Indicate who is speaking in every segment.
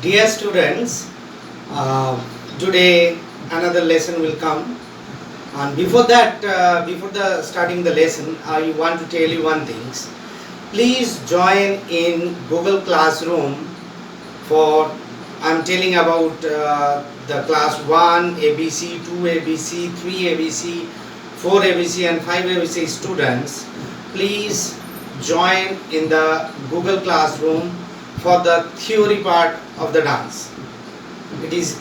Speaker 1: Dear students, today another lesson will come. And before that, before the starting the lesson, I want to tell you one thing. Please join in Google Classroom for I'm telling about the class 1 ABC, 2 ABC, 3 ABC, 4 ABC and 5 ABC students. Please join in the Google Classroom for the theory part of the dance. It is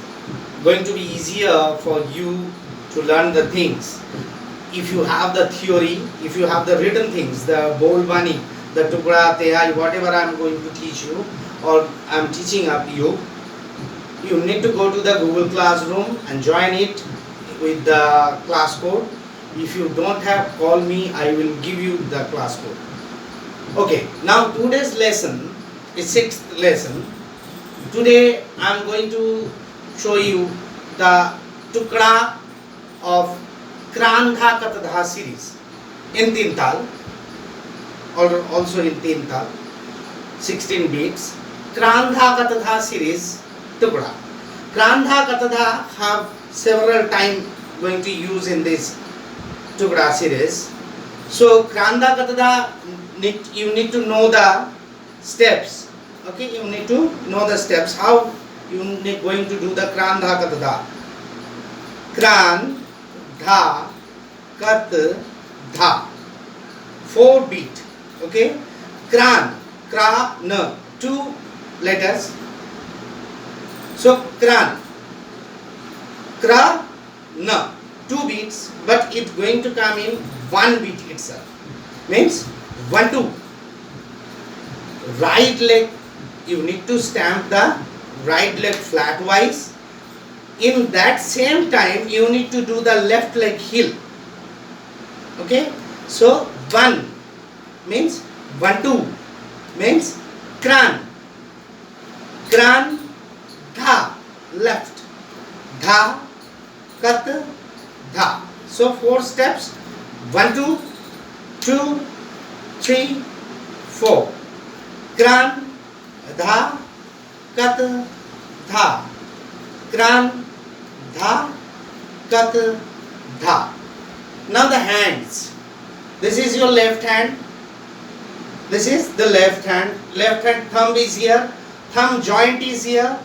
Speaker 1: going to be easier for you to learn the things. If you have the theory, if you have the written things, the bold bani, the tukra, tehai, whatever I am going to teach you or I am teaching up you, you need to go to the Google Classroom and join it with the class code. If you don't have, call me, I will give you the class code. Okay, now today's lesson is sixth lesson. Today I am going to show you the tukra of Krandha Katadha series in Tintal, or also in Tintal, 16 beats. Krandha Katadha series tukra. Krandha Katadha have several time going to use in this tukra series. So Krandha Katadha you need to know the steps. Okay, you need to know the steps. How you need going to do the Krandha Katadha. Kran, dha, kat, dha. 4 beat. Okay. Kran, kra, na. 2 letters. So kran, kra, na. 2 beats, but it's going to come in 1 beat itself. Means 1 2. Right leg, you need to stamp the right leg flatwise. In that same time, you need to do the left leg heel. Okay, so 1 means 1 2 means kran, kran, dha, left, dha, kat, dha. So 4 steps, 1 2 2 3 4. Kran, dha, kat, dha. Kran, dha, kat, dha. Now the hands. This is your left hand. This is the left hand. Left hand thumb is here. Thumb joint is here.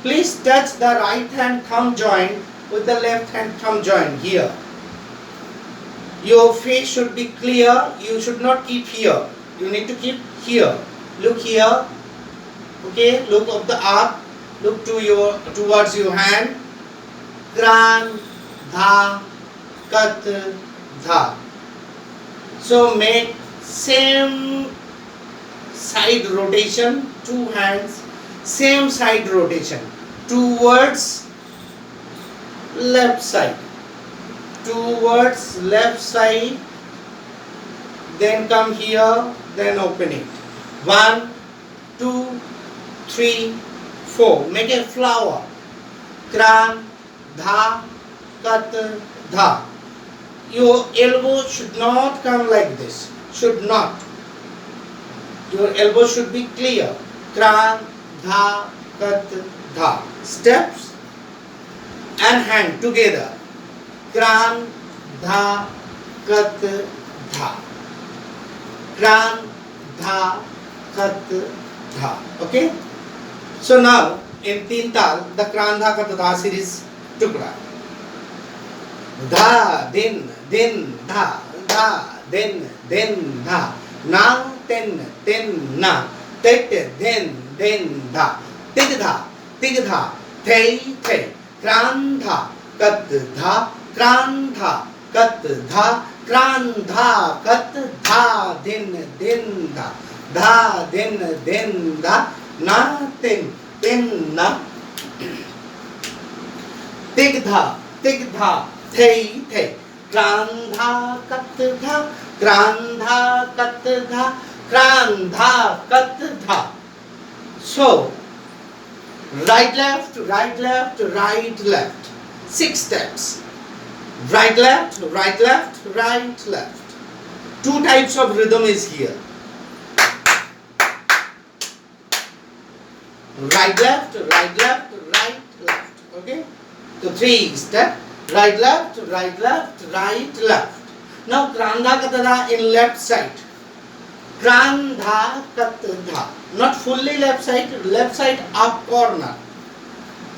Speaker 1: Please touch the right hand thumb joint with the left hand thumb joint here. Your face should be clear. You should not keep here. You need to keep here. Look here. Okay. Look up the up. Look towards your hand. Kran, dha, kat, dha. So make same side rotation. 2 hands. Same side rotation. Towards left side. Towards left side. Then come here. Then open it. 1 2 3 4. Make a flower. Kran, dha, kat, dha. Your elbow should not come like this. Should not. Your elbow should be clear. Kran, dha, kat, dha. Steps and hand together. Kran, dha, kat, dha. Kran, dha, kat, dha. Okay? So now in Tintal, the Krandha Kat Dha series tukra. Dha, din, dha, dha, din, dha. Na, ten, na. Tet, den, dha. Tigdha, thei, thei. Krandha Kat Dha, Krandha Kat Dha, Krandha Kat Dha, din, dha. Dha, din, dha. Na, ten, na. Tigdha, thei, thei. Krandha Kat Dha, Krandha Kat Dha, Krandha Kat Dha. So, right left, right left, right left. 6 steps. Right left, right left, right left. 2 types of rhythm is here. right left, right left, right left. Okay. So 3 step, right left, right left, right left. Now krandha katadha in left side. Krandha katadha. Not fully left side up corner.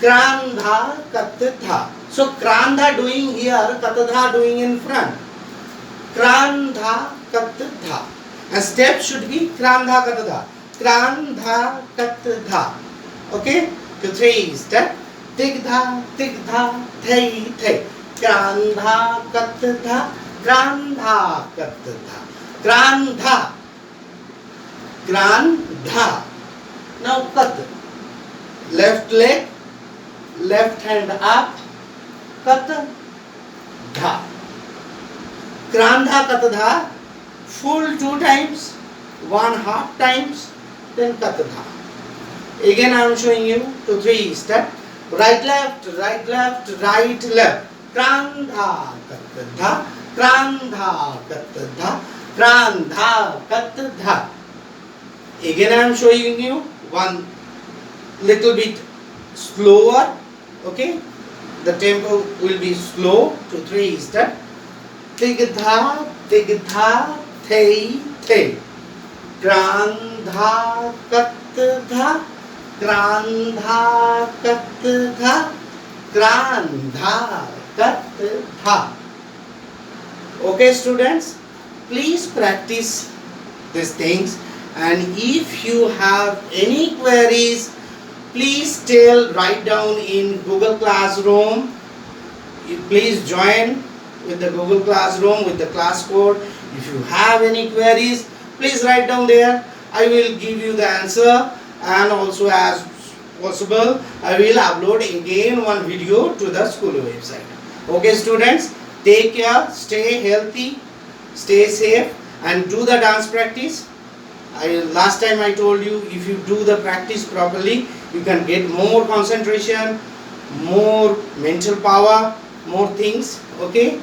Speaker 1: Krandha katadha. So krandha doing here, katadha doing in front. Krandha katadha. And step should be krandha katadha. Krandha katadha. Okay? So 3 step. Tigdha, tigdha, thai, thai. Krandha katadha. Krandha katadha. Krandha. Krandha. Now kat. Left leg, left hand up. Katadha. Krandha katadha. Full 2 times, 1/2 times, then katadha. Again I am showing you 2, 3 step. Right left, right left, right left. Krandha katadha. Krandha katadha. Krandha katadha. Again I am showing you one little bit slower. Okay, the tempo will be slow. 2, 3 step. Tigdha, tigdha, thai, thai. Krandha katadha. Krandha katadha. Krandha katadha. Okay students, please practice these things, and if you have any queries, please write down in Google Classroom. Please join with the Google Classroom with the class code. If you have any queries, please write down there. I will give you the answer, and also as possible I will upload again one video to the school website. Okay students, take care, stay healthy, stay safe, and do the dance practice. Last time I told you, if you do the practice properly, you can get more concentration, more mental power, more things. Okay.